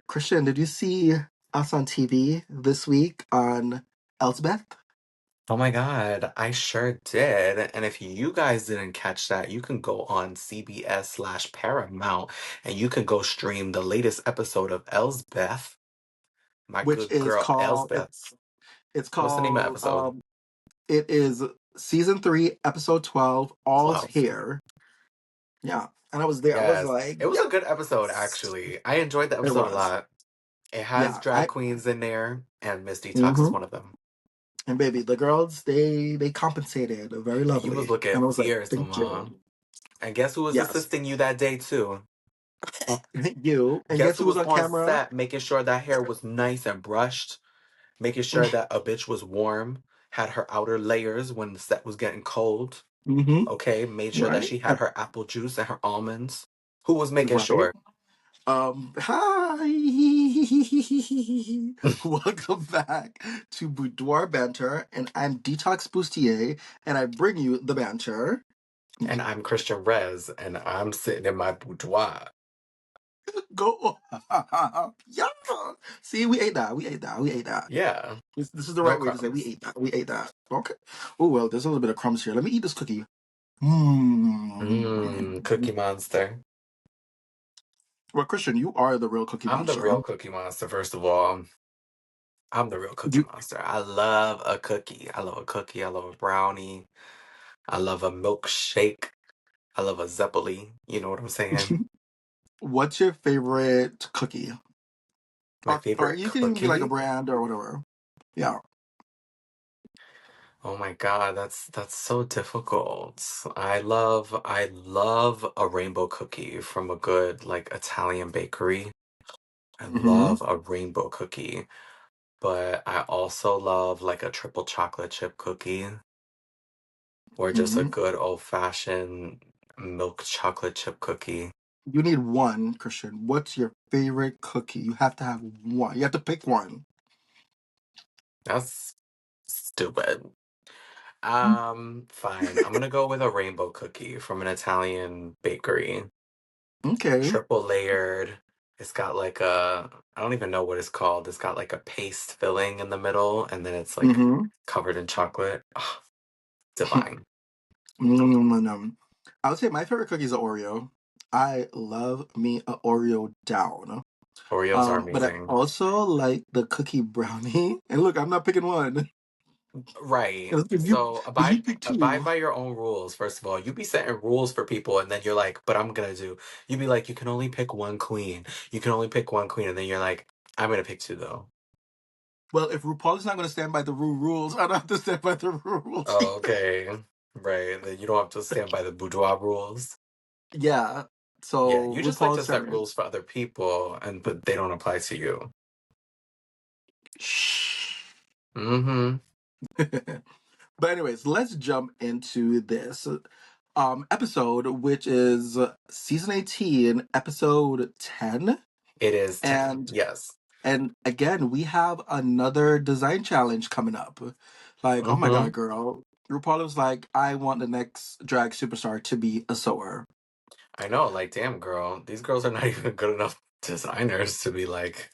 Christian, did you see us on TV this week on Elsbeth? Oh my God, I sure did. And if you guys didn't catch that, you can go on CBS/Paramount and you can go stream the latest episode of Elsbeth, my Which good is girl called Elsbeth. it's What's the name of the called episode? it is season 3, episode 12, All's 12. Here. Yeah. And I was there. I was Yes, like, it was a good episode yes. actually. I enjoyed the It episode a was. lot. It has Yeah. drag queens in there, and Miss Detoxx is Hmm. one of them. And baby, the girls they compensated very Yeah, you was lovely. looking And I was like, fierce, thank mama. you. And guess who was Yes. assisting you that day too? You. And Guess guess who who was was on on camera? set making sure that hair was nice and brushed, making sure that a bitch was warm, had her outer layers when the set was getting cold. Hmm. Okay, made sure that Right? she had her apple juice and her almonds. Who was making Right. sure? Hi. Welcome back to Boudoir Banter, and I'm Detoxx Busti-AE, and I bring you the banter. And I'm Christian Rez, and I'm sitting in my boudoir. Go. Yeah. See, we ate that. We ate that. We ate that. Yeah, This is the no right way to say we crumbs. ate that. We ate that. Okay. Oh, well, there's a little bit of crumbs here. Let me eat this cookie. Mmm. Cookie Monster. Well, Christian, you are the real cookie I'm the monster. real Cookie Monster, first of all. I'm the real Cookie You, Monster. I love a cookie. I love a cookie. I love a brownie. I love a milkshake. I love a Zeppeli. You know what I'm saying? what's your favorite cookie? My Or favorite you can even be like a cookie? brand or whatever. Yeah. Oh my God, that's so difficult. I love a rainbow cookie from a good like Italian bakery. I Mm-hmm. love a rainbow cookie, but I also love like a triple chocolate chip cookie or just a Mm-hmm. good old-fashioned milk chocolate chip cookie. You need one, Christian. What's your favorite cookie? You have to have one. You have to pick one. That's stupid. Fine. I'm gonna go with a rainbow cookie from an Italian bakery. Okay. Triple layered. It's got like I don't even know what it's called. It's got like a paste filling in the middle, and then it's like Mm-hmm. covered in chocolate. Ah, divine. I would say my favorite cookie is an Oreo. I love me a Oreo down. Oreos are But I amazing. also like the cookie brownie. And look, I'm not picking one. Right. If you So if you abide pick abide two, by your own rules, first of all. You be setting rules for people, and then you're like, but I'm gonna do. You be like, you can only pick one queen. You can only pick one queen, and then you're like, I'm gonna pick two though. well, if RuPaul is not going to stand by the rules, I don't have to stand by the rules. Oh, okay. Right. Then you don't have to stand by the boudoir rules. Yeah. Yeah, So you just like RuPaul's to set turn. rules for other people, and but they don't apply to you. Shh. Mm-hmm. But anyways, let's jump into this episode, which is season 18, episode 10. It is 10. And Yes. and again, we have another design challenge coming up. Like, oh my Mm-hmm. god, girl. RuPaul was like, I want the next drag superstar to be a sewer. I know, like, damn, girl, these girls are not even good enough designers to be like,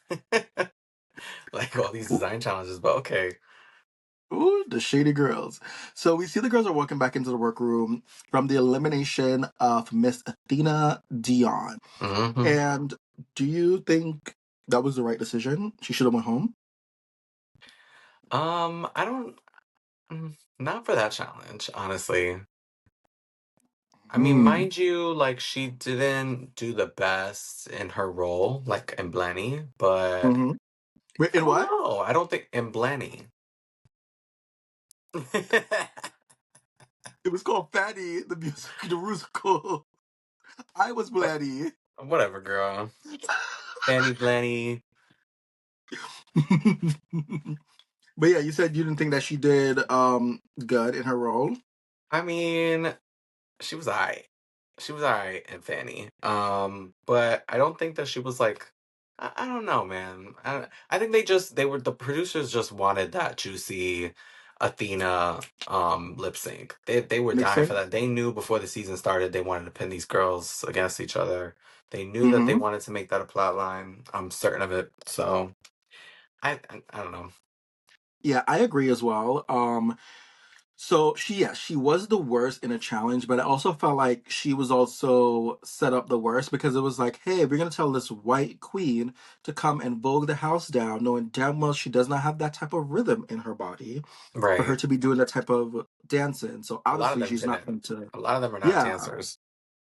like all these design challenges. But okay. Ooh, the shady girls. So we see the girls are walking back into the workroom from the elimination of Miss Athena Dion. Mm-hmm. And do you think that was the right decision? She should have went home. I don't, not for that challenge, honestly. I mean, Hmm. mind you, like she didn't do the best in her role, like in Blanny, but Mm-hmm. Wait, I in don't what? know. I don't think in Blanny. It was called Fatty, the music, the musical. I was But Blatty. whatever, girl. Fanny Blanny. But yeah, you said you didn't think that she did good in her role. I mean, she was alright. She was alright in Fanny. But I don't think that she was like I don't know, man. I think the producers just wanted that juicy Athena lip sync. They were Makes dying for sense. that. They knew before the season started they wanted to pin these girls against each other. They knew that they Hmm. wanted to make that a plot line. I'm certain of it. So I don't know. Yeah, I agree as well. So she was the worst in a challenge, but I also felt like she was also set up the worst because it was like, hey, we're gonna tell this white queen to come and vogue the house down, knowing damn well she does not have that type of rhythm in her body for her Right. to be doing that type of dancing. So A lot of obviously them she's not didn't. going to. A lot of them are not Yeah. dancers.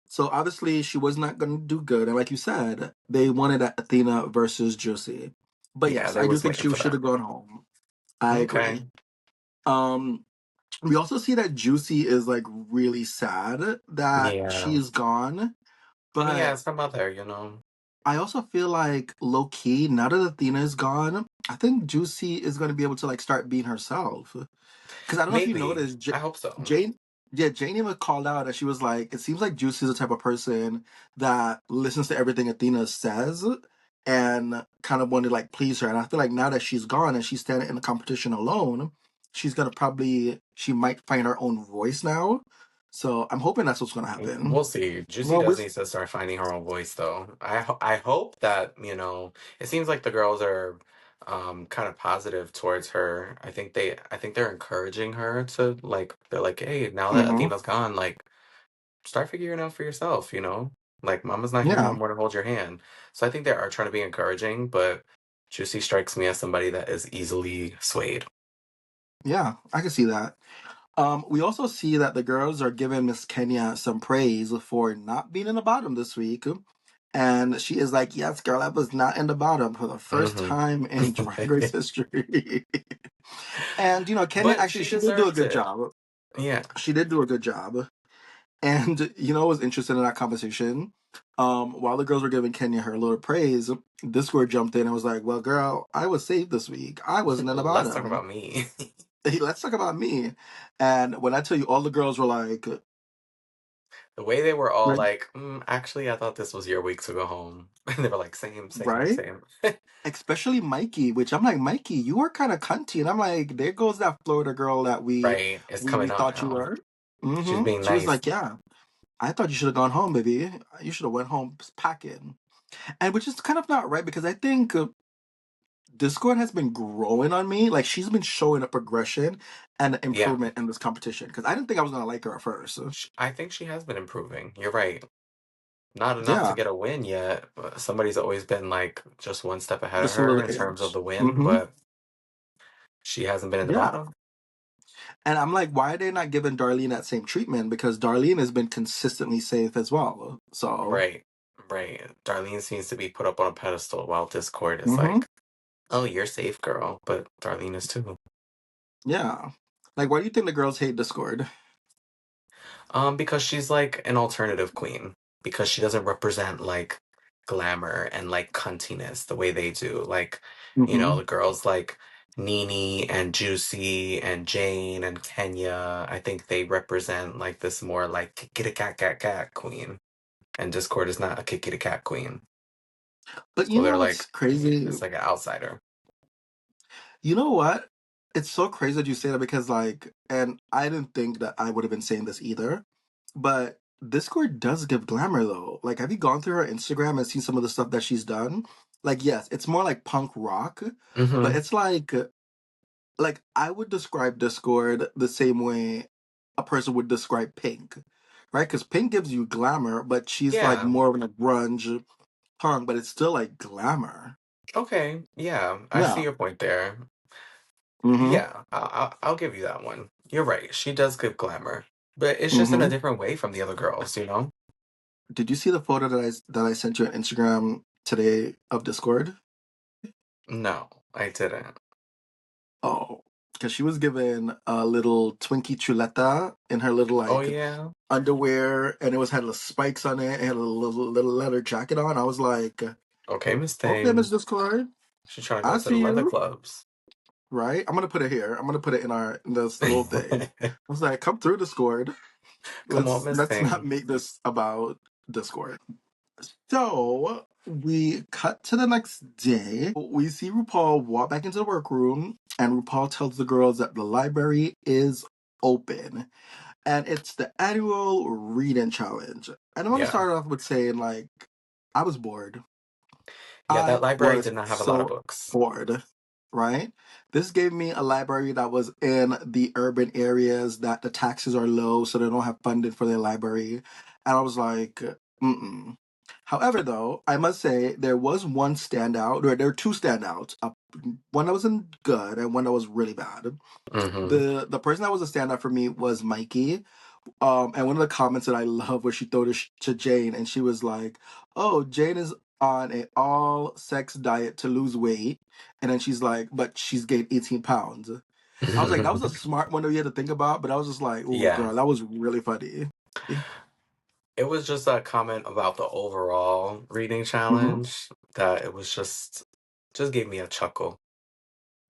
So obviously she was not going to do good, and like you said, they wanted that Athena versus Juicy. But Yeah, yes, they I do was think waiting she for should that. have gone home. I Okay. agree. Um, we also see that Juicy is like really sad that Yeah. she's gone, I mean, yeah, but it's her mother. I also feel like low key, now that Athena is gone, I think Juicy is going to be able to like start being herself. Because I don't know if you Maybe. noticed, I hope so. Jane, yeah, Jane even called out that she was like, it seems like Juicy is the type of person that listens to everything Athena says and kind of want to like please her. And I feel like now that she's gone and she's standing in the competition alone, she's gonna probably she might find her own voice now. So I'm hoping that's what's gonna happen. We'll see. Juicy Well, does need to start finding her own voice, though. I hope that, it seems like the girls are kind of positive towards her. I think they're encouraging her to like they're like, hey, now that hmm Athena's gone, like start figuring it out for yourself. Like mama's not here no yeah, more to hold your hand. So I think they are trying to be encouraging, but Juicy strikes me as somebody that is easily swayed. yeah, I can see that. We also see that the girls are giving Miss Kenya some praise for not being in the bottom this week. And she is like, yes, girl, I was not in the bottom for the first Hmm. time in Drag Race history. And, Kenya But actually, she she did do a deserved good it. job. Yeah. She did do a good job. And, what was interesting in that conversation? While the girls were giving Kenya her little praise, Discord jumped in and was like, well, girl, I was saved this week. I wasn't in the Let's talk bottom. about me. Hey, let's talk about me. And when I tell you, all the girls were like, The way they were all "Right? like, actually, I thought this was your week to go home. And they were like, same, same, Right?" same. Especially Mikey, which I'm like, Mikey, you were kind of cunty, and I'm like, there goes that Florida girl that we Right. It's we coming out thought you now. were. She's being She was nice. like, yeah, I thought you should have gone home, baby. You should have went home packing, and which is kind of not right because I think Discord has been growing on me. Like she's been showing a progression and Yeah. improvement in this competition because I didn't think I was gonna like her at first. I think she has been improving. You're right. Not enough to Yeah, get a win yet. But somebody's always been like just one step ahead of just a her little in terms of edge. the win, Mm-hmm. but she hasn't been in the Yeah. bottom. And I'm like, why are they not giving Darlene that same treatment? Because Darlene has been consistently safe as well. So, Right. Right. Darlene seems to be put up on a pedestal while Discord is hmm like, oh, you're safe, girl. But Darlene is too. yeah. Like, why do you think the girls hate Discord? Because she's like an alternative queen. Because she doesn't represent like glamour and like cuntiness the way they do. Like, Hmm. the girls like Nene and Juicy and Jane and Kenya, I think they represent like this more like kitty cat cat cat queen. And Discord is not a kitty cat queen. But you So know they're what's like, crazy? it's like an outsider. You know what? It's so crazy that you say that because, like, and I didn't think that I would have been saying this either, but Discord does give glamour though. Like, have you gone through her Instagram and seen some of the stuff that she's done? Like, yes, it's more like punk rock, but Hmm. it's like I would describe Discord the same way a person would describe Pink, right? Because Pink gives you glamour, but she's like Yeah. more of a grunge punk, but it's still like glamour. Okay. Yeah. I see Yeah. your point there. Mm-hmm. Yeah, I'll give you that one. You're right. She does give glamour, but it's just in a Mm-hmm. different way from the other girls. Did you see the photo that I sent you on Instagram today of Discord? No, I didn't. Oh, because she was given a little Twinkie Chuleta in her little Oh like yeah. underwear, and it was had little spikes on it, and had a little leather jacket on. I was like, Okay, Miss okay, Miss Thing. Discord, She's trying to go I to the see leather you. clubs. Right? I'm gonna put it here. I'm gonna put it in this little thing. I was like, come through Discord. Come on, Let's Miss let's not Thing. make this about Discord. So we cut to the next day. We see RuPaul walk back into the workroom, and RuPaul tells the girls that the library is open. And it's the annual reading challenge. And I want to Yeah. start off with saying, like, I was bored. Yeah, I that library was did not have a lot of so books. bored, right? This gave me a library that was in the urban areas that the taxes are low, so they don't have funding for their library. And I was like, mm-mm. However, though, I must say there was one standout, or there were two standouts. One that wasn't good and one that was really bad. Mm-hmm. The person that was a standout for me was Mikey. And one of the comments that I love was she threw to Jane, and she was like, "Oh, Jane is on a all sex diet to lose weight," and then she's like, "But she's gained 18 pounds." I was like, that was a smart one that you had to think about, but I was just like, "Oh, Yeah. girl, that was really funny." It was just a comment about the overall reading Hmm. challenge that it was just gave me a chuckle.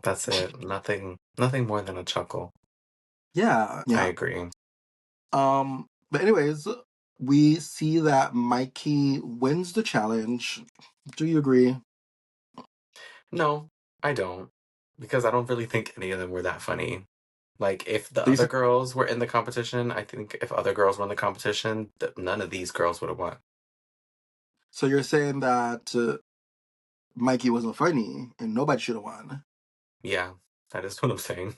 That's it. Nothing more than a chuckle. Yeah, I yeah. agree. But anyways, we see that Mikey wins the challenge. Do you agree? No, I don't. Because I don't really think any of them were that funny. Like, if the So, other girls were in the competition, I think if other girls were in the competition, none of these girls would have won. so you're saying that Mikey wasn't funny and nobody should have won. Yeah, that is what I'm saying.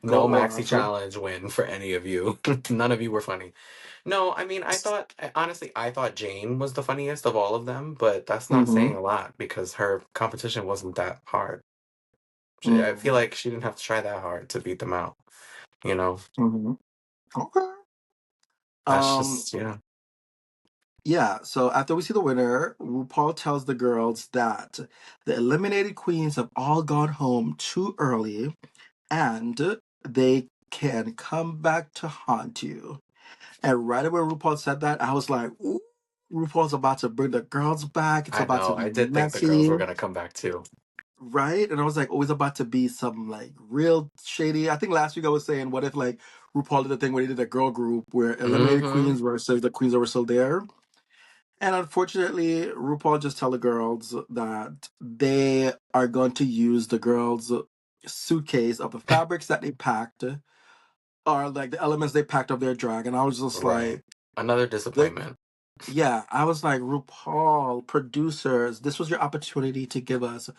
No Go maxi off. challenge win for any of you. None of you were funny. No, I mean, honestly, I thought Jane was the funniest of all of them, but that's not Mm-hmm. saying a lot because her competition wasn't that hard. I feel Mm-hmm. like she didn't have to try that hard to beat them out, you know? Mm-hmm. Okay. That's Um, just, yeah. yeah, so after we see the winner, RuPaul tells the girls that the eliminated queens have all gone home too early and they can come back to haunt you. And right away RuPaul said that, I was like, ooh, RuPaul's about to bring the girls back. It's I about to know. be I did think the girls messy. were gonna come back too. Right? And I was like, always about to be some like real shady. I think last week I was saying, what if like RuPaul did the thing where he did a girl group where eliminated Mm-hmm. queens versus the queens that were still there? And unfortunately, RuPaul just tell the girls that they are going to use the girls' suitcase of the fabrics that they packed or like the elements they packed of their drag. And I was just Right. like, Another they, disappointment. yeah, I was like, RuPaul, producers, this was your opportunity to give us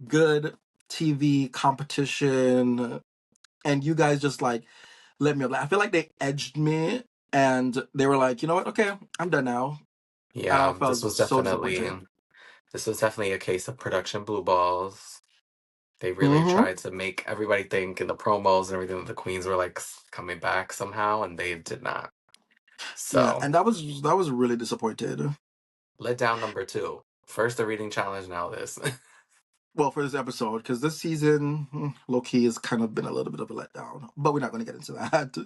good TV competition. And you guys just like let me up. Like, I feel like they edged me and they were like, you know what? Okay, I'm done now. And I Yeah, felt so disappointed. this was definitely a case of production blue balls. They really Hmm. tried to make everybody think in the promos and everything that the queens were like coming back somehow, and they did not. Yeah, So, and that was really disappointed. let down number two. First the reading challenge, now this. Well, for this episode, because this season, low key, has kind of been a little bit of a letdown. But we're not going to get into that.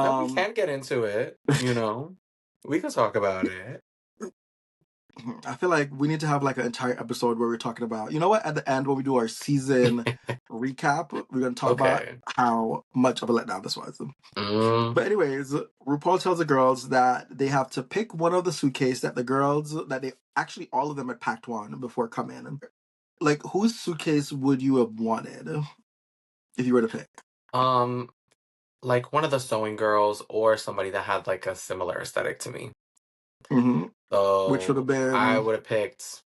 No, we Um, can get into it, you know. We can talk about it. I feel like we need to have like an entire episode where we're talking about, you know what? At the end, when we do our season recap, we're going to talk about Okay. how much of a letdown this was. Mm, But anyways, RuPaul tells the girls that they have to pick one of the suitcase that the girls that they actually all of them had packed one before coming. Like, whose suitcase would you have wanted if you were to pick? um, like one of the sewing girls or somebody that had like a similar aesthetic to me. Hmm. Which would have So I been. would have picked.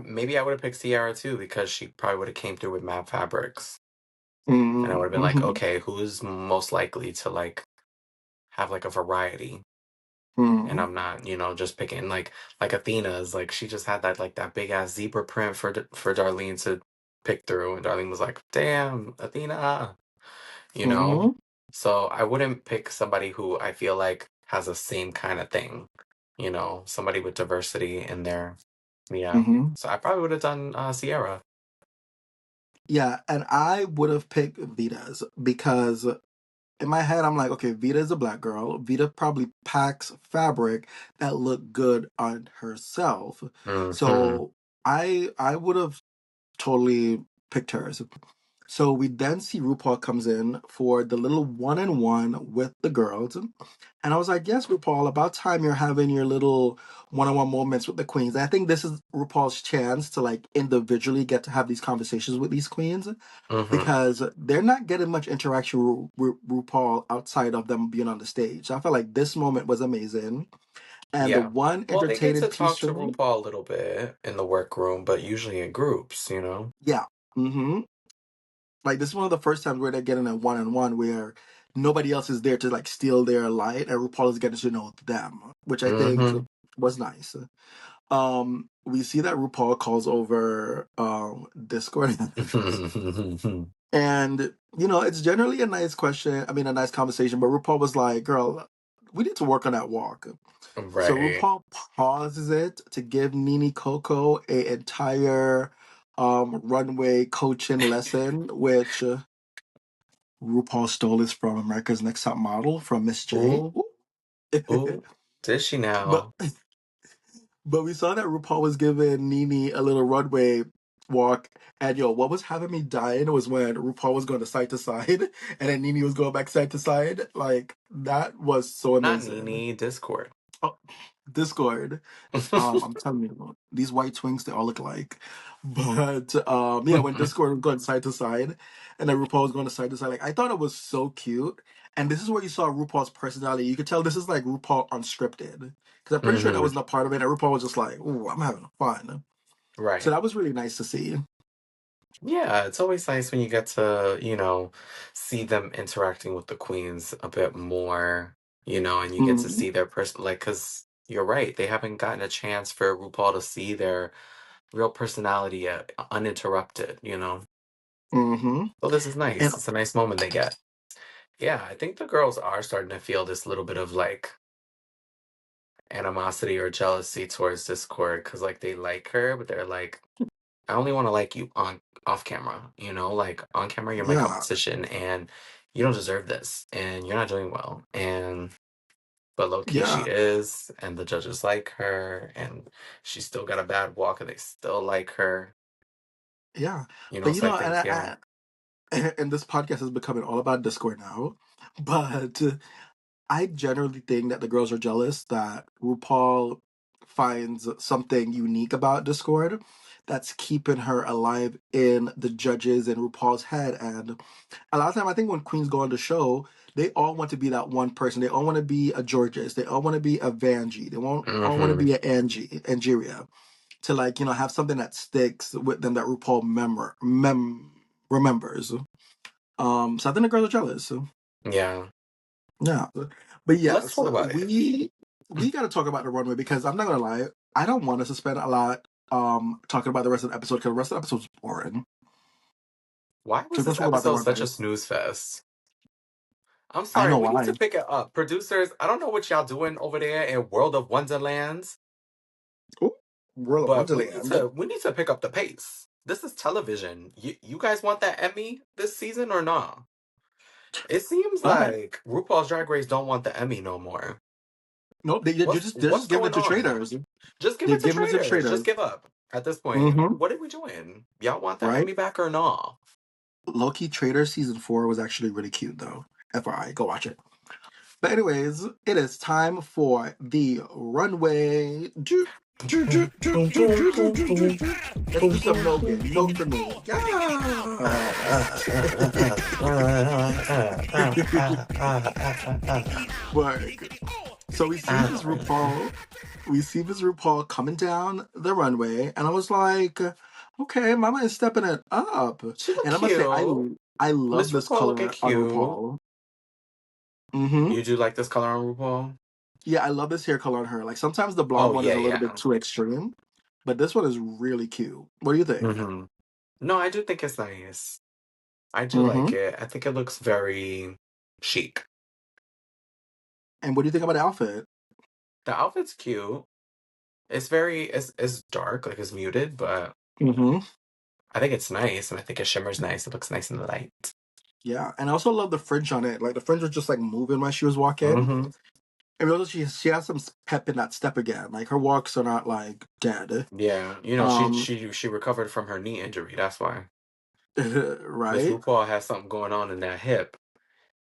Maybe I would have picked Sierra too because she probably would have came through with matte fabrics, and I would have been like, Mm-hmm. okay, who's most likely to like have like a variety, and Hmm. I'm not, just picking like Athena's. Like she just had that big ass zebra print for Darlene to pick through, and Darlene was like, damn, Athena, you know. Hmm. So I wouldn't pick somebody who I feel like has the same kind of thing, somebody with diversity in there. Yeah. Hmm. So I probably would have done Sierra. Yeah, and I would have picked Vita's because in my head I'm like, okay, Vita is a black girl. Vita probably packs fabric that look good on herself. Hmm. So I would have totally picked hers. So we then see RuPaul comes in for the little one-on-one with the girls. And I was like, yes, RuPaul, about time you're having your little one-on-one moments with the queens. And I think this is RuPaul's chance to like individually get to have these conversations with these queens Mm-hmm. because they're not getting much interaction with RuPaul outside of them being on the stage. So I felt like this moment was amazing. And the Yeah. one Well, they get entertaining to piece talk for to me, RuPaul a little bit in the workroom, but usually in groups, you know? yeah. Mm-hmm. Like this is one of the first times where they're getting a one-on-one where nobody else is there to like steal their light and RuPaul is getting to know them, which I think Mm-hmm. was nice. We see that RuPaul calls over Discord. And it's generally a nice question. I mean, a nice conversation. But RuPaul was like, "Girl, we need to work on that walk." So Right. RuPaul pauses it to give Nene Coco a entire runway coaching lesson, which RuPaul stole this from America's Next Top Model from Miss J. Ooh, ooh. Did she but now? but we saw that RuPaul was giving Nene a little runway walk, and what was having me dying was when RuPaul was going to side to side, and then Nene was going back side to side. Like that was so Not amazing. Nene, Discord. Oh, Discord. I'm telling you, these white twinks, they all look alike. But yeah, when Discord was going side to side, and then RuPaul was going to side to side, like I thought it was so cute. And this is where you saw RuPaul's personality. You could tell this is like RuPaul unscripted, because I'm pretty sure that Mm-hmm. wasn't a part of it. And RuPaul was just like, "Ooh, I'm having fun." So Right. that was really nice to see. Yeah, it's always nice when you get to, see them interacting with the queens a bit more, and you get to Mm-hmm. see their person, like, because you're right, they haven't gotten a chance for RuPaul to see their real personality yet, uninterrupted, Mm-hmm. So this is And nice. It's a nice moment they get. Yeah, I think the girls are starting to feel this little bit of like animosity or jealousy towards Discord because like they like her, but they're like, I only want to like you on off camera, like on camera you're my yeah, competition and you don't deserve this and you're not doing well. And but low key she yeah, is, and the judges like her, and she's still got a bad walk and they still like her. yeah. But So I and think, yeah. and this podcast is becoming all about Discord now. But I generally think that the girls are jealous that RuPaul finds something unique about Discord that's keeping her alive in the judges and RuPaul's head. And a lot of time, I think when queens go on the show, they all want to be that one person. They all want to be a Georges. They all want to be a Vanjie. They all want to Hmm. be a Angeria. To like have something that sticks with them that RuPaul remembers. So I think the girls are jealous. Yeah. Yeah, but Let's yes, talk about it. we got to talk about the runway because I'm not gonna lie, I don't want us to spend a lot talking about the rest of the episode because the rest of the episode is boring. Why So was we're gonna this talk about the episode such runway. a snooze fest? I'm I sorry, know we need why. to pick it up. Producers, I don't know what y'all doing over there in World of Wonderlands, Ooh, World of but we need Wonderland. to we need to pick up the pace. This is television. You guys want that Emmy this season or not? It seems All right. like RuPaul's Drag Race don't want the Emmy no more. Nope, What's they're what's just giving it going to on? traders. Just give They're it to giving it to traders. Just traders. give up at this point. Mm-hmm. What are we doing? Y'all want that Right. Emmy back or not? Loki Traders season 4 was actually really cute though. FYI, go watch it. But anyways, it is time for the runway. Let's do some noggin. Note for me. Yes. Work. So we see this RuPaul. We see this RuPaul coming down the runway, and I was like, okay, Mama is stepping it up. She look And I must say, cute. I love Miss this RuPaul looking color on cute. RuPaul. Mm-hmm. You do like this color on RuPaul? Yeah, I love this hair color on her. Like sometimes the blonde Oh one is yeah, a little bit yeah. too extreme, but this one is really cute. What do you think? Hmm. No, I do think it's nice. I do like Mm-hmm. it. I think it looks very chic. And what do you think about the outfit? The outfit's cute. It's dark, like it's muted, but Mm-hmm. I think it's nice and I think it shimmers nice. It looks nice in the light. Yeah, and I also love the fringe on it. Like the fringe was just like moving when she was walking, Hmm. and also she has some pep in that step again. Like her walks are not like dead. Yeah, Um, she recovered from her knee injury. That's why. Miss Right? RuPaul has something going on in that hip.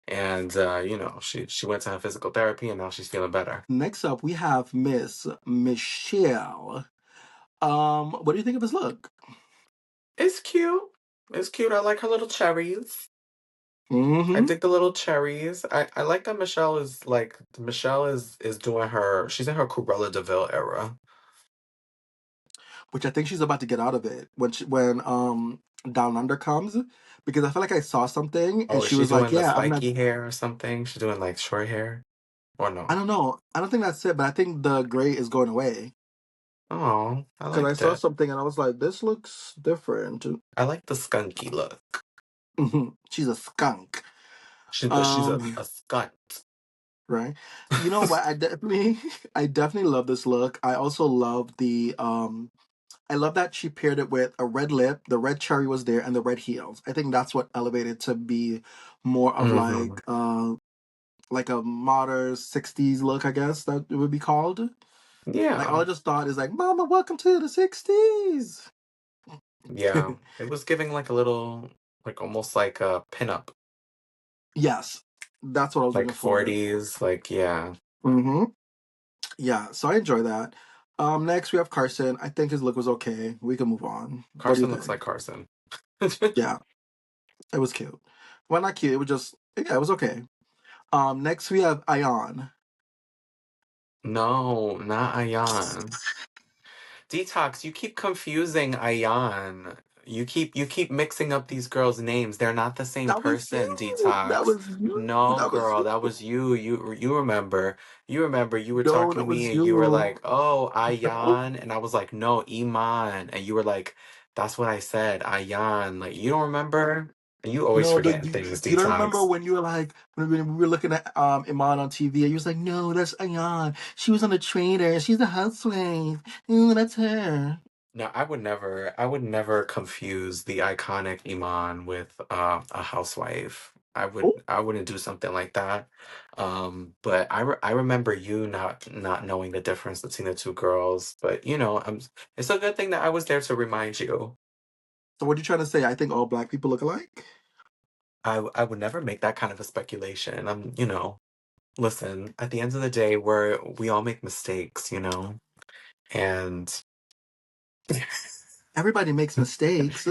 And she went to her physical therapy and now she's feeling better. Next up, we have Miss Michelle. What do you think of his look? It's cute. It's cute. I like her little cherries. I Hmm. dig the little cherries. I like that Michelle is doing she's in her Cruella DeVille era. Which I think she's about to get out of it when Down Under comes, because I feel like I saw something and Oh, is she she was like, doing the "Yeah, I'm not." spiky hair or something? She's doing like short hair? Or I no? don't know. I don't think that's it, but I think the gray is going away Oh, I because I liked saw it. something and I was like, "This looks different." I like the skunky look. She's a skunk. She's Um, a skunt. right. You know what? I definitely love this look. I also love I love that she paired it with a red lip, the red cherry was there, and the red heels. I think that's what elevated to be more of Hmm. like a modern 60s look, I guess that it would be called. Like all Yeah. I just thought is like, Mama, welcome to the 60s. Yeah. It was giving like a little, like almost like a pinup, Yes, that's what I was like looking for. 40s. Like, yeah. Hmm. Yeah, so I enjoy that. Next we have Carson. I think his look was okay. We can move on. What do you Carson looks think? like Carson. Yeah, it was cute. Well, not cute. It was just yeah, it was okay. Next we have Ion. No, not Ayan. Detox, you keep confusing Ayan. You keep mixing up these girls' names. They're not the same That was person, you. That Detox. was you. No, That was girl, you. that was you. You remember. You remember you were No, talking that to was me and you were you. like, "Oh, No, Ayan." And I was like, "No, Iman." And you were like, "That's what I said, Ayan." Like, you don't remember? You always no. forgetting things, You don't remember Detox. when you were like when we were looking at Iman on TV and you was like, no, that's Ayan. She was on the trader. She's a housewife. That's her. No, I would never confuse the iconic Iman with a housewife. Oh, I wouldn't do something like that. But I remember you not knowing the difference between the two girls. But it's a good thing that I was there to remind you. so what are you trying to say? I think all black people look alike. I would never make that kind of a speculation. Listen, at the end of the day, we all make mistakes. And Everybody makes mistakes.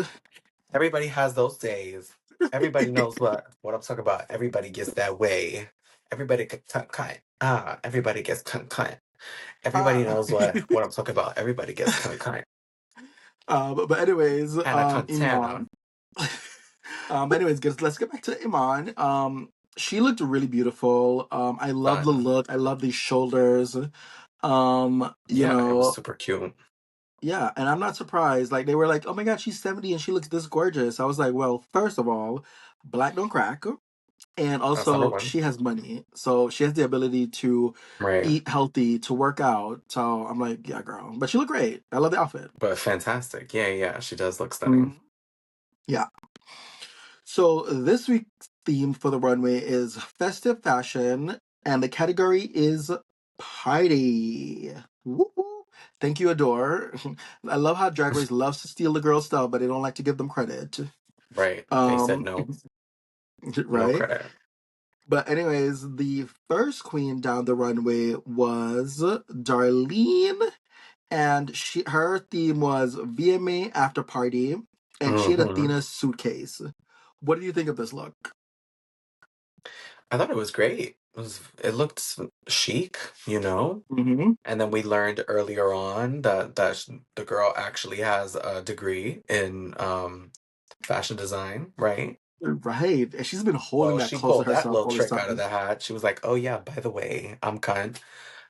everybody has those days. Everybody knows what I'm talking about. Everybody gets that way. Everybody get cut. Everybody gets cut. Everybody Ah. knows what I'm talking about. Everybody gets cut. But anyways, Hannah Montana. Iman. But anyways, guys, let's get back to Iman. She looked really beautiful. I love the Fun. look. I love these shoulders. You Yeah, it was know, super cute. yeah, and I'm not surprised. Like they were like, "Oh my God, she's 70 and she looks this gorgeous." I was like, "Well, first of all, black don't crack, and That's number also one. she has money, so she has the ability to Right. eat healthy, to work out." So I'm like, "Yeah, girl," but she looked great. I love the outfit. But fantastic. Yeah, yeah. She does look stunning. Mhm. Yeah. So this week's theme for the runway is festive fashion, and the category is party. Woo-hoo. Thank you, Adore. I love how Drag Race loves to steal the girls' stuff, but they don't like to give them credit. Right. They said Um, no. No right. credit. But anyways, the first queen down the runway was Darlene, and her theme was VMA after party, and she had Hmm. Athena's suitcase. What do you think of this look? I thought it was great. It looked chic. Hmm. And then we learned earlier on that the girl actually has a degree in fashion design, right? Right. And she's been holding Well, that she close to pulled that herself little all this trick out of time. the hat. She was like, "Oh yeah, by the way, I'm kind."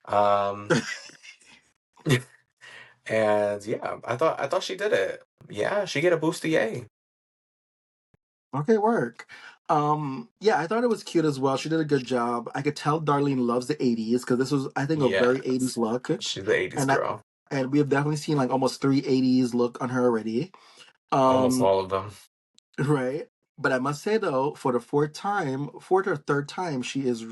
Um, and yeah, I thought she did it. Yeah, she get a Busti-A. Okay, work. Yeah, I thought it was cute as well. She did a good job. I could tell Darlene loves the 80s because this was, I think, a very 80s Yes, look. she's the '80s And that girl. and we have definitely seen like almost three 80s look on her already. Almost Um, all of them. right. But I must say though, for the fourth or third time, she is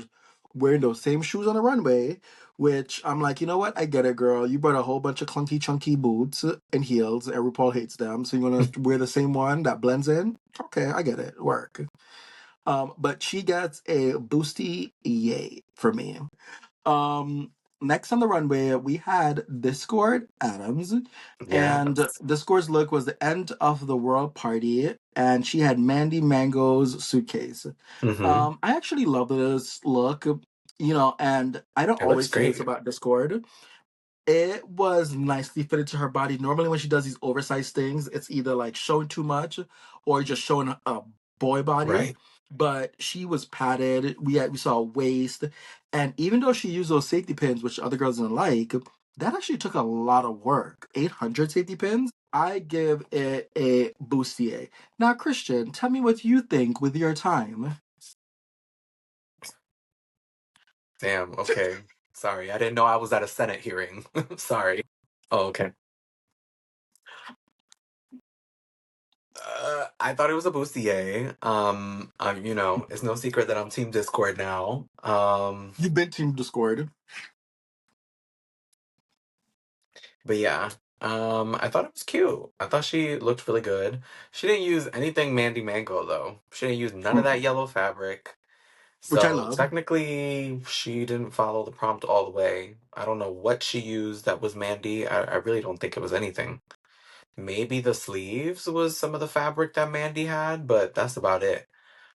wearing those same shoes on the runway, which I'm like, you know what? I get it, girl. You brought a whole bunch of clunky, chunky boots and heels, and RuPaul hates them. So you're gonna wear the same one that blends in? Okay, I get it. Work. But she gets a Busti-AE for me. Um, Next on the runway, we had Discord Adams, Yeah. and Discord's look was the end of the world party, and she had Mandy Mango's suitcase. Mm-hmm. I actually love this look, and I don't It looks always say this great. about Discord. It was nicely fitted to her body. Normally, when she does these oversized things, it's either like showing too much or just showing a boy body. Right. But she was padded. We saw a waist, and even though she used those safety pins, which other girls didn't like, that actually took a lot of work. 800 safety pins. I give it a bustier. Now, Christian, tell me what you think with your time. Damn. Okay. Sorry. I didn't know I was at a Senate hearing. Sorry. Oh, okay. I thought it was a Bustier. It's no secret that I'm Team Discord now. You've been Team Discord. But yeah. I thought it was cute. I thought she looked really good. She didn't use anything Mandy Mango though. She didn't use none of that yellow fabric. Which I So love. technically, she didn't follow the prompt all the way. I don't know what she used that was Mandy. I really don't think it was anything. Maybe the sleeves was some of the fabric that Mandy had, but that's about it.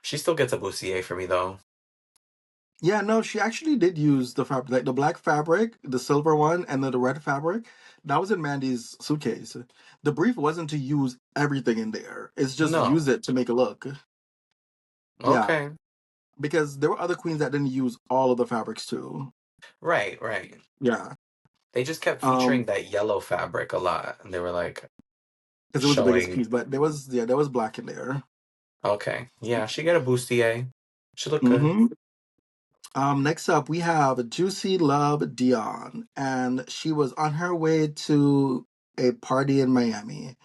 She still gets a bustier for me though. Yeah, no, she actually did use the fabric, like the black fabric, the silver one, and then the red fabric. That was in Mandy's suitcase. The brief wasn't to use everything in there. It's just use No. it to make it look. Yeah, Okay. because there were other queens that didn't use all of the fabrics too. Right, right. Yeah, They just kept featuring um, that yellow fabric a lot, and they were like because it was the biggest showing. piece, but there was black in there. Okay, yeah, she got a bustier. She looked good. Mm-hmm. Next up, we have Juicy Love Dion, and she was on her way to a party in Miami,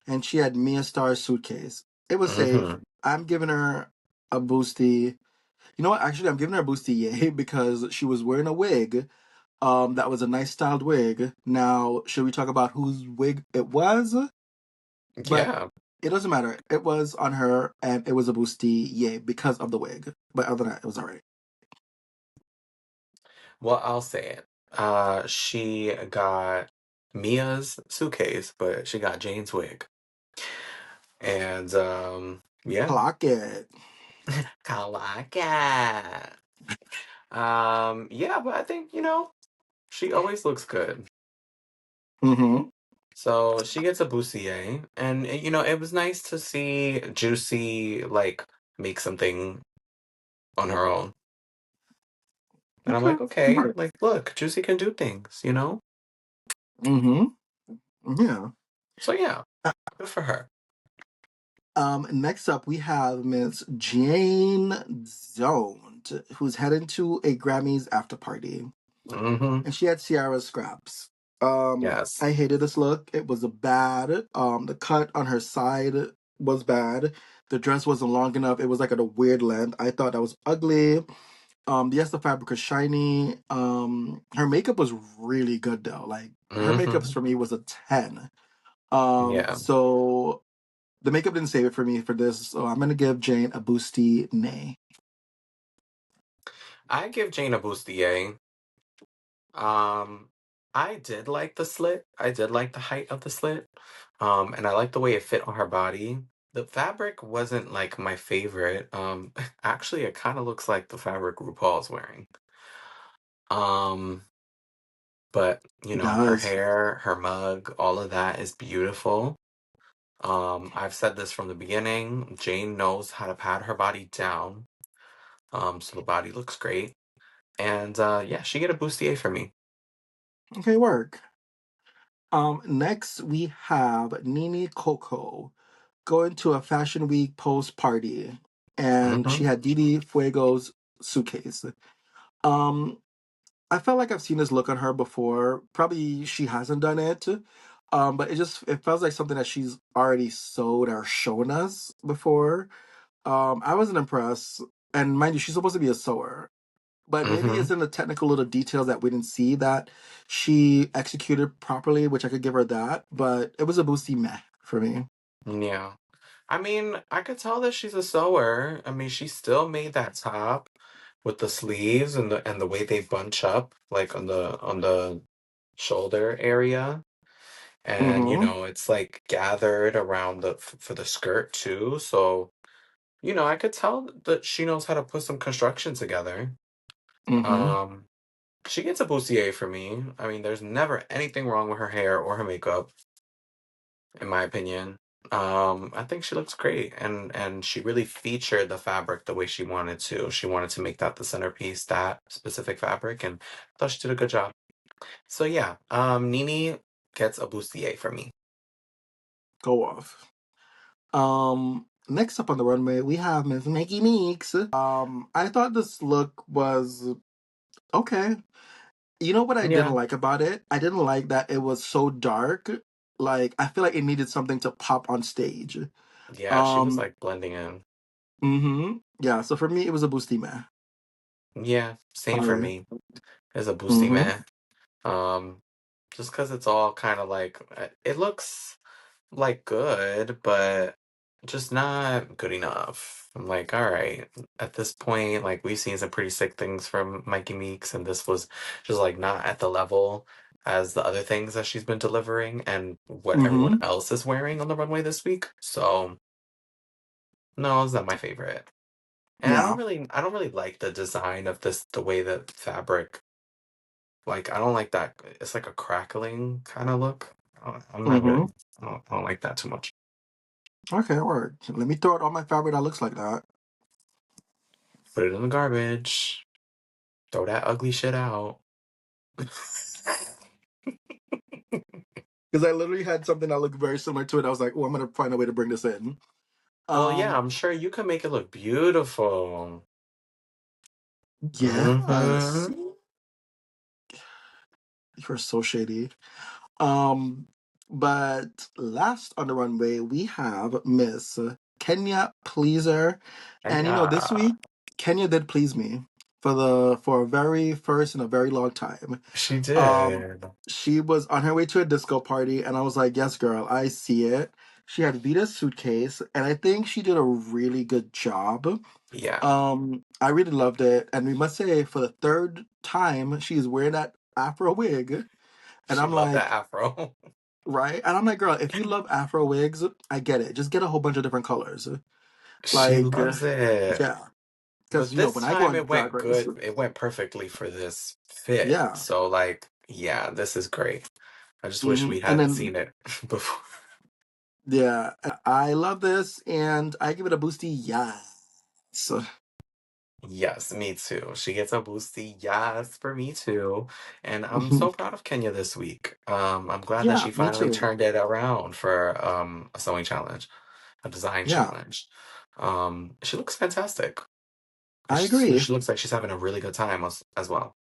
and she had Mia Star's suitcase. It was safe. Mm-hmm. I'm giving her a boosty. You know what? Actually, I'm giving her a boosty yay because she was wearing a wig. That was a nice styled wig. Now, should we talk about whose wig it was? But Yeah. it doesn't matter. It was on her, and it was a boosty yay because of the wig. But other than that, it was alright. Well, I'll say it. She got Mia's suitcase, but she got Jane's wig. And yeah. Clock it. Kalaka. Yeah, but I think, she always looks good. Mm-hmm. So she gets a bustier, and it was nice to see Juicy like make something on her own. And I'm Okay. like, okay, like look, Juicy can do things. Mm-hmm. Yeah. So yeah, good for her. Next up, we have Miss Jane Zoned, who's heading to a Grammys after party, Mm-hmm. and she had Ciara scraps. Yes. I hated this look. It was a bad. The cut on her side was bad. The dress wasn't long enough. It was like at a weird length. I thought that was ugly. Yes, the fabric was shiny. Her makeup was really good though. Like her makeup Mm-hmm. for me was a 10. Yeah. So the makeup didn't save it for me for this, so I'm gonna give Jane a boosty nay. I give Jane a bustier. Um, I did like the slit. I did like the height of the slit. And I like the way it fit on her body. The fabric wasn't like my favorite. Actually, it kind of looks like the fabric RuPaul's wearing. Um, but It her does. hair, her mug, all of that is beautiful. I've said this from the beginning. Jane knows how to pat her body down. So the body looks great. And yeah, she get a bustier for me. Okay, work. Next we have Nini Coco going to a Fashion Week post party, and Hmm. she had Didi Fuego's suitcase. Um, I felt like I've seen this look on her before. Probably she hasn't done it. But it feels like something that she's already sewed or shown us before. I wasn't impressed. And mind you, she's supposed to be a sewer. but maybe Mm-hmm. it's in the technical little details that we didn't see that she executed properly, which I could give her that. But it was a boosty meh for me. Yeah. I mean, I could tell that she's a sewer. I mean, she still made that top with the sleeves and the way they bunch up, like on the shoulder area. And Mm-hmm. it's like gathered around for the skirt too. So, I could tell that she knows how to put some construction together. Mm-hmm. Um, she gets a Busti-AE for me. I mean, there's never anything wrong with her hair or her makeup, in my opinion. I think she looks great, and she really featured the fabric the way she wanted to. She wanted to make that the centerpiece, that specific fabric, and I thought she did a good job. So yeah, Nini gets a Busti-AE for me. Go off. Next up on the runway, we have Miss Maggie Meeks. I thought this look was okay. You know what I didn't Yeah, like about it? I didn't like that it was so dark. Like I feel like it needed something to pop on stage. yeah, she was Um, like blending in. yeah, so for me it was a boosty man. Yeah, same for Sorry. me. It's a Busti Mm-hmm. man. Um, just because it's all kind of like it looks like good, but just not good enough. I'm like, all right, at this point, like we've seen some pretty sick things from Mikey Meeks, and this was just like not at the level as the other things that she's been delivering and what everyone Mm-hmm. else is wearing on the runway this week. So no, it's not my favorite. And Yeah. I don't really like the design of this, the way that fabric, like I don't like that. It's like a crackling kind of look. I'm not really, Mm-hmm. I don't like that too much. Okay, word. Let me throw it on my fabric that looks like that. Put it in the garbage. Throw that ugly shit out. Because I literally had something that looked very similar to it. I was like, oh, I'm gonna find a way to bring this in. Well, yeah, Um, I'm sure you can make it look beautiful. yes. Mm-hmm. You're so shady. Um, but last on the runway, we have Miss Kenya Pleaser. And And this yeah, week, Kenya did please me for a very first in a very long time. she Um, did. she was on her way to a disco party, and I was like, yes, girl, I see it. She had Vita's suitcase, and I think she did a really good job. Yeah, I really loved it, and we must say, for the third time, she is wearing that Afro wig, and she I'm loved that like, afro. right? And I'm like, girl, if you love Afro wigs, I get it. Just get a whole bunch of different colors. She Like, loves it. yeah. Because, But this when I go time on it Drag went Race, good. It went perfectly for this fit. yeah. So, like, yeah, this is great. I just wish we And had then, seen it before. yeah, I love this and I give it a boosty yes. Yes, me too. She gets a boosty. Yes, for me too. And I'm so proud of Kenya this week. I'm glad that Yeah, she me finally too. turned it around for a sewing challenge, a design Yeah, challenge. She looks fantastic. And I agree. she looks like she's having a really good time as well.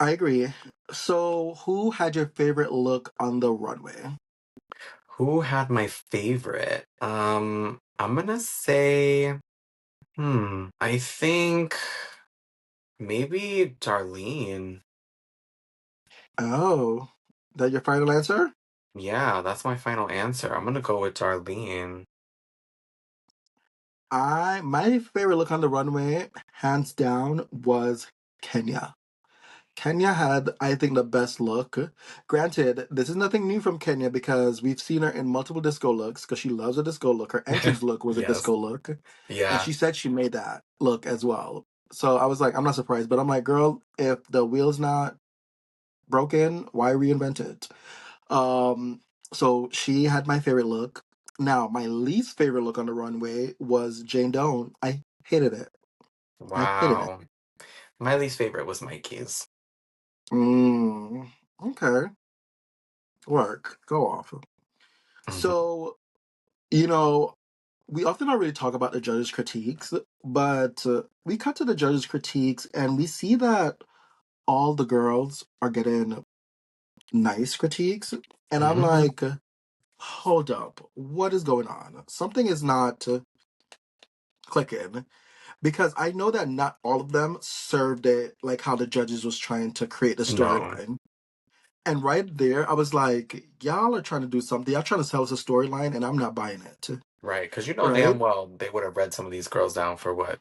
I agree. So, who had your favorite look on the runway? Who had my favorite? I'm gonna say, I think maybe Darlene. Oh, that your final answer? Yeah, that's my final answer. I'm gonna go with Darlene. My favorite look on the runway, hands down, was Kenya. Kenya had, I think, the best look. Granted, this is nothing new from Kenya because we've seen her in multiple disco looks because she loves a disco look. Her entrance look was a Yes. disco look, and Yeah. she said she made that look as well. So I was like, I'm not surprised, but I'm like, girl, if the wheel's not broken, why reinvent it? Um, so she had my favorite look. Now, my least favorite look on the runway was Jane Doan. I hated it. I hated it. Wow. My least favorite was Mikey's. Mm, okay, work, go off. Mhm. So, we often don't really talk about the judges' critiques, but we cut to the judges' critiques and we see that all the girls are getting nice critiques. And I'm Mhm. like, hold up, what is going on? Something is not clicking. because I know that not all of them served it like how the judges was trying to create the No, storyline. And right there, I was like, y'all are trying to do something. Y'all trying to sell us a storyline, and I'm not buying it. right? Because you know Right? damn well they would have read some of these girls down for what,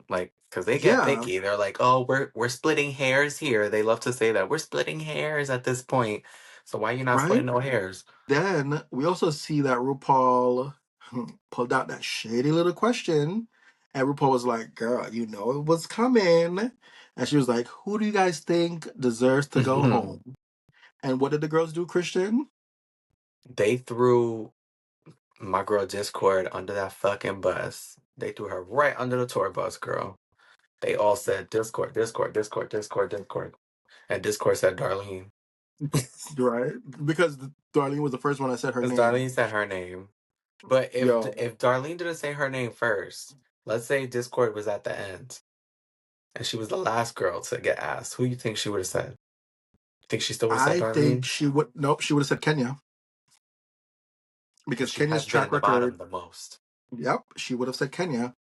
like because they get Yeah. picky. They're like, oh, we're splitting hairs here. They love to say that we're splitting hairs at this point. So why you not Right? splitting no hairs? Then we also see that RuPaul pulled out that shady little question. And RuPaul was like, girl, you know it was coming. And she was like, who do you guys think deserves to go home? And what did the girls do, Christian? They threw my girl Discord under that fucking bus. They threw her right under the tour bus, girl. They all said Discord, Discord, Discord, Discord, Discord. And Discord said Darlene. Right? Because Darlene was the first one that said her Because name. Darlene said her name. But Yo, if Darlene didn't say her name first, let's say Discord was at the end and she was the last girl to get asked, who you think she would have said? Think she still would have said I think Darlene? she would, nope, she would have said Kenya. Because Because she Kenya's has been in track the bottom record, the most. yep, she would have said Kenya.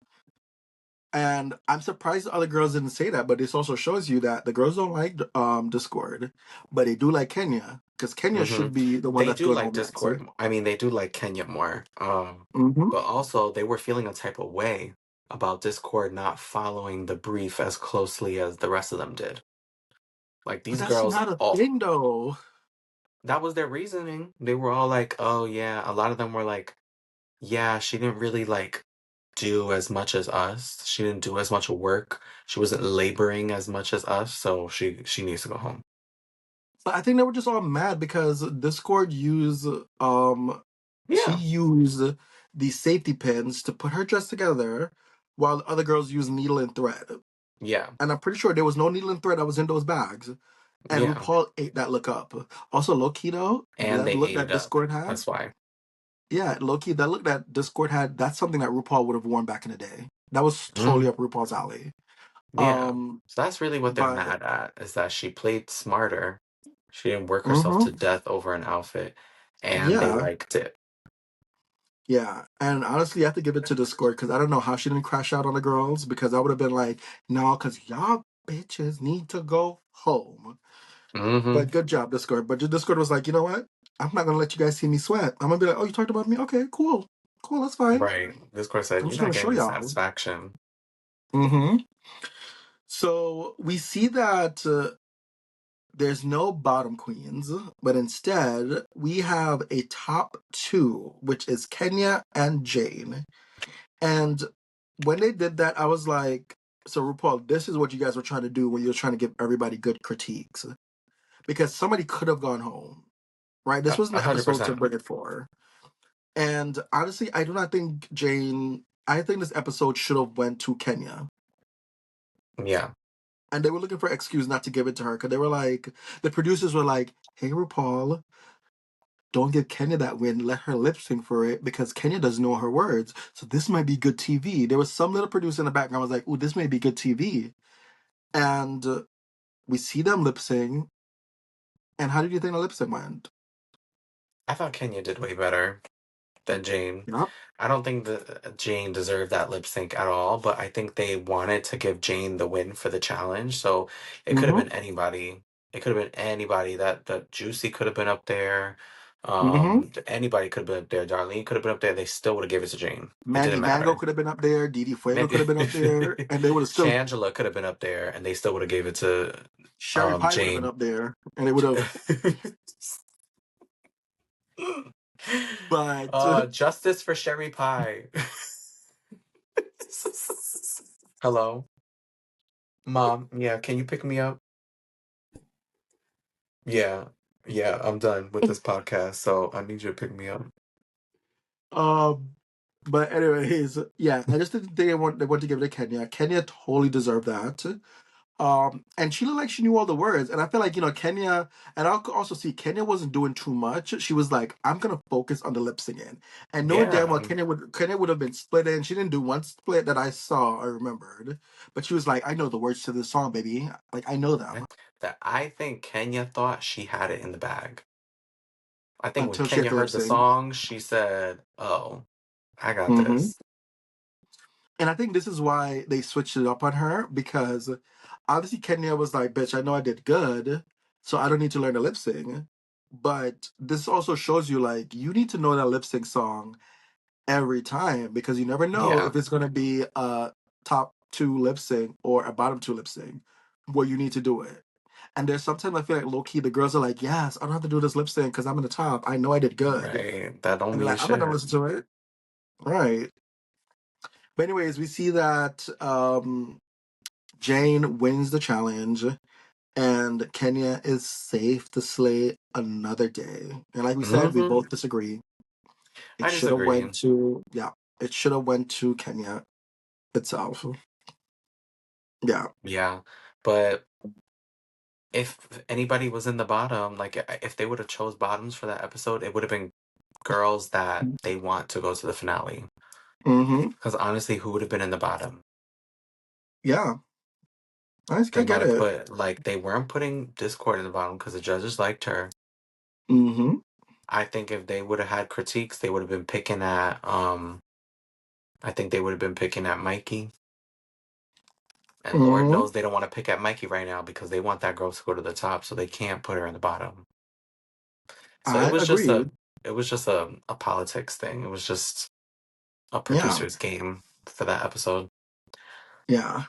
And I'm surprised the other girls didn't say that, but this also shows you that the girls don't like Discord, but they do like Kenya because Kenya Hmm should be the one They that's do going like home next. Discord. I mean, they do like Kenya more. Mm-hmm. But also they were feeling a type of way about Discord not following the brief as closely as the rest of them did. Like But these that's girls not a all thing, though. that was their reasoning. They were all like, "Oh yeah." A lot of them were like, "Yeah, she didn't really like do as much as us. She didn't do as much work. She wasn't laboring as much as us, so she needs to go home." But I think they were just all mad because Discord used she Yeah. used the safety pins to put her dress together, while the other girls used needle and thread. Yeah. And I'm pretty sure there was no needle and thread that was in those bags. And Yeah. RuPaul ate that look up. Also, low key though, And that they look ate it that up. Discord had, That's why. yeah, low key, that look that Discord had, that's something that RuPaul would have worn back in the day. That was totally Mm, up RuPaul's alley. yeah. Um, So that's really what they're but mad at is that she played smarter. She didn't work herself hmm to death over an outfit, and they yeah, liked it. yeah. And honestly, I have to give it to Discord because I don't know how she didn't crash out on the girls because I would have been like, no, because y'all bitches need to go home. Hmm But good job, Discord. But Discord was like, you know what? I'm not gonna let you guys see me sweat. I'm gonna be like, oh, you talked about me? Okay, cool, cool, that's fine. Right. This course said, I'm "You're just not gonna show getting the y'all. satisfaction." Mm-hmm. So we see that there's no bottom queens, but instead we have a top two, which is Kenya and Jane. And when they did that, I was like, so RuPaul, this is what you guys were trying to do when you were trying to give everybody good critiques. Because somebody could have gone home, right? This wasn't A the hundred episode to percent. bring it for. And honestly, I do not think Jane. I think this episode should have went to Kenya, Yeah. and they were looking for an excuse not to give it to her because they were like, the producers were like, "Hey, RuPaul, don't give Kenya that win. Let her lip sync for it because Kenya doesn't know her words. So this might be good TV." There was some little producer in the background was like, "Ooh, this may be good TV," and we see them lip sync. And how did you think the lip sync went? I thought Kenya did way better than Jane. Yep. I don't think that Jane deserved that lip sync at all, but I think they wanted to give Jane the win for the challenge. So it could have Mm-hmm. been anybody. It could have been anybody that Juicy could have been up there. Mm-hmm. Anybody could have been up there. Darlene could have been up there. They still would have given it to Jane. It didn't Mandy Mango matter. could have been up there. Didi Fuego could Maybe have been up there, and they would have still. Shangela could have been up there, and they still would have gave it to Sherry Pie would have been Jane. up there, and they would have. But Justice for Sherry Pie. Hello, Mom. Yeah, can you pick me up? Yeah, yeah, I'm done with this podcast, so I need you to pick me up. um, but anyways, yeah, I just didn't think they want to give it to Kenya. Kenya totally deserved that. And she looked like she knew all the words, and I feel like Kenya, and I could also see Kenya wasn't doing too much. She was like, "I'm gonna focus on the lip singing," and knowing damn well Yeah, Kenya would have been split in. She didn't do one split that I saw or remembered, but she was like, "I know the words to this song, baby. Like I know them." I think Kenya thought she had it in the bag. I think when Until she had Kenya to lip heard the sync. song, she said, "Oh, I got Hmm this." And I think this is why they switched it up on her because obviously Kenya was like, "Bitch, I know I did good, so I don't need to learn the lip sync." But this also shows you like you need to know that lip sync song every time because you never know Yeah, if it's going to be a top two lip sync or a bottom two lip sync where you need to do it. And there's sometimes I feel like low key the girls are like, "Yes, I don't have to do this lip sync because I'm in the top. I know I did good," right. That don't and they're mean like, "I'm not gonna shit. listen to it." Right. But anyways, we see that Jane wins the challenge, and Kenya is safe to slay another day. And like we said, we Hmm. both disagree. It I should have disagree. went to yeah. It should have went to Kenya itself. Yeah. Yeah, but if anybody was in the bottom, like if they would have chose bottoms for that episode, it would have been girls that they want to go to the finale. Mm-hmm. Because honestly, who would have been in the bottom? Yeah. I They might get have it. put like they weren't putting Discord in the bottom because the judges liked her. Mm-hmm. I think if they would have had critiques, they would have been picking at I think they would have been picking at Mikey. And Lord Mm-hmm. knows they don't want to pick at Mikey right now because they want that girl to go to the top, so they can't put her in the bottom. So I agree. it was just a politics thing. It was just a Yeah. producer's game for that episode. Yeah.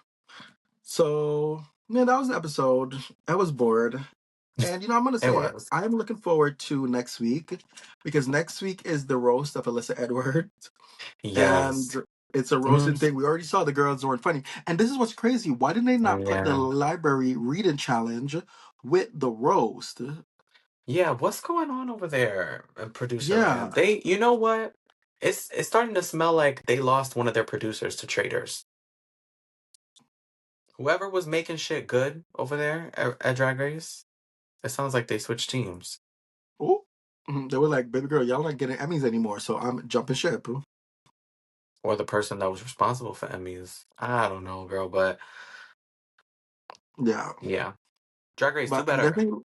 So yeah, that was the episode. I was bored. And I'm gonna It say it. was. I'm looking forward to next week because next week is the roast of Alyssa Edwards, and Yes. it's a roasting Mm, thing. We already saw the girls weren't funny, and this is what's crazy. Why didn't they not put the yeah. library reading challenge with the roast? Yeah, what's going on over there in producer land? Yeah. They, you know what? It's starting to smell like they lost one of their producers to traders. Whoever was making shit good over there at Drag Race, it sounds like they switched teams. Oh, they were like, "Baby girl, y'all not getting Emmys anymore, so I'm jumping ship." Or the person that was responsible for Emmys. I don't know, girl, but Yeah, yeah. Drag Race, do but I'm better. definitely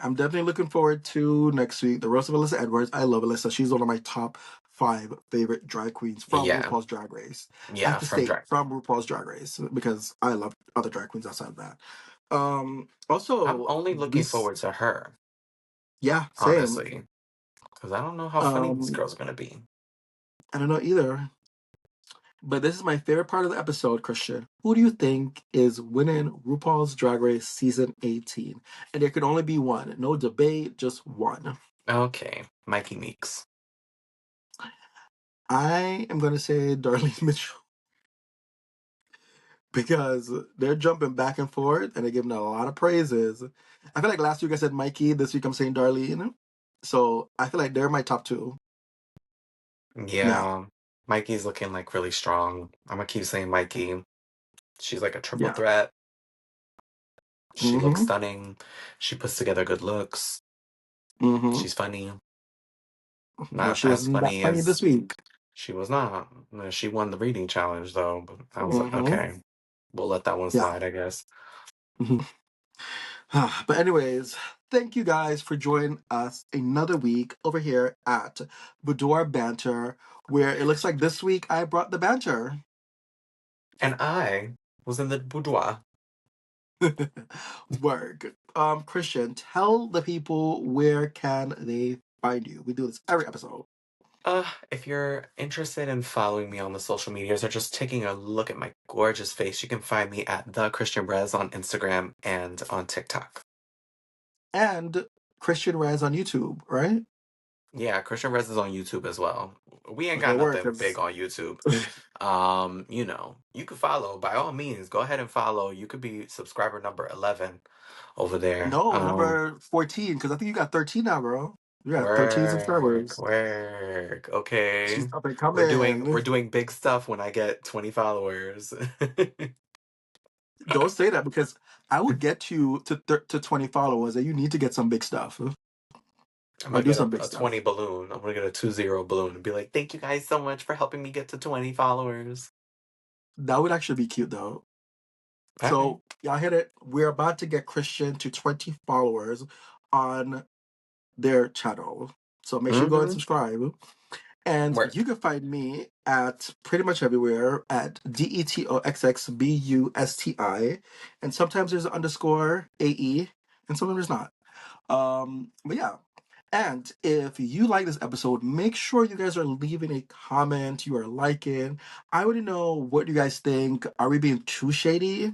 I'm definitely looking forward to next week. The roast of Alyssa Edwards. I love Alyssa. She's one of my top five favorite drag queens from Yeah. RuPaul's Drag Race. I have Yeah, to from state Drag. from RuPaul's Drag Race because I love other drag queens outside of that. I'm Also, only looking forward to her, yeah, same. honestly. Because I don't know how funny this Um, girl's gonna be. I don't know either. But this is my favorite part of the episode, Christian. Who do you think is winning RuPaul's Drag Race season 18? And there could only be one. No debate, just one. Okay, Mikey Meeks. I am going to say Darlene Mitchell because they're jumping back and forth and they're giving a lot of praises. I feel like last week I said Mikey, this week I'm saying Darlene. So I feel like they're my top two. Yeah, Yeah, Mikey's looking like really strong. I'm gonna keep saying Mikey. She's like a triple yeah. threat. She looks Mm-hmm. stunning. She puts together good looks. Mm-hmm. She's funny. Well, Not she as wasn't that funny funny as this week. she was not. She won the reading challenge though, but I was like, Mm-hmm. okay, we'll let that one Yeah. slide, I guess. But anyways, thank you guys for joining us another week over here at Boudoir Banter, where it looks like this week I brought the banter. And I was in the boudoir. Work. Christian, tell the people where can they find you. We do this every episode. If you're interested in following me on the social medias or just taking a look at my gorgeous face, you can find me at the Christian Brez on Instagram and on TikTok. And Christian Raz on YouTube, right? Yeah, Christian Brez is on YouTube as well. We ain't Okay, got work. nothing big on YouTube. You could follow by all means. Go ahead and follow. You could be subscriber number 11 over there. No, number 14, because I think you got 13 now, bro. You got 13 Work, subscribers. work. Okay. She's up and We're coming. doing big stuff when I get 20 followers. Don't say that because I would get you to 20 followers and you need to get some big stuff I'm or gonna do get some big a stuff. 20 balloon. I'm gonna get a 20 balloon and be like, thank you guys so much for helping me get to 20 followers. That would actually be cute though. All right. So, y'all hit it. We're about to get Christian to 20 followers on their channel. So make sure you go and Mm-hmm. subscribe. And you Work. can find me at pretty much everywhere at DETOXXBUSTI. And sometimes there's an underscore AE, and sometimes there's not. But yeah. And if you like this episode, make sure you guys are leaving a comment, you are liking. I want to know what you guys think. Are we being too shady?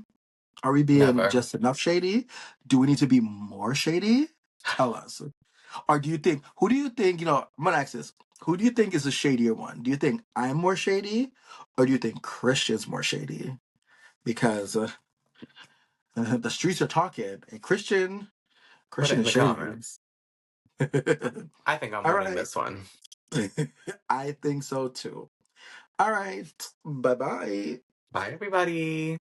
Are we being Never. just enough shady? Do we need to be more shady? Tell us. Or do you think, who do you think, I'm gonna ask this. Who do you think is the shadier one? Do you think I'm more shady? Or do you think Christian's more shady? Because the streets are talking, and Put it Christian in is the shady. comments. I think I'm All winning right. this one. I think so too. All right. Bye bye. Bye, everybody.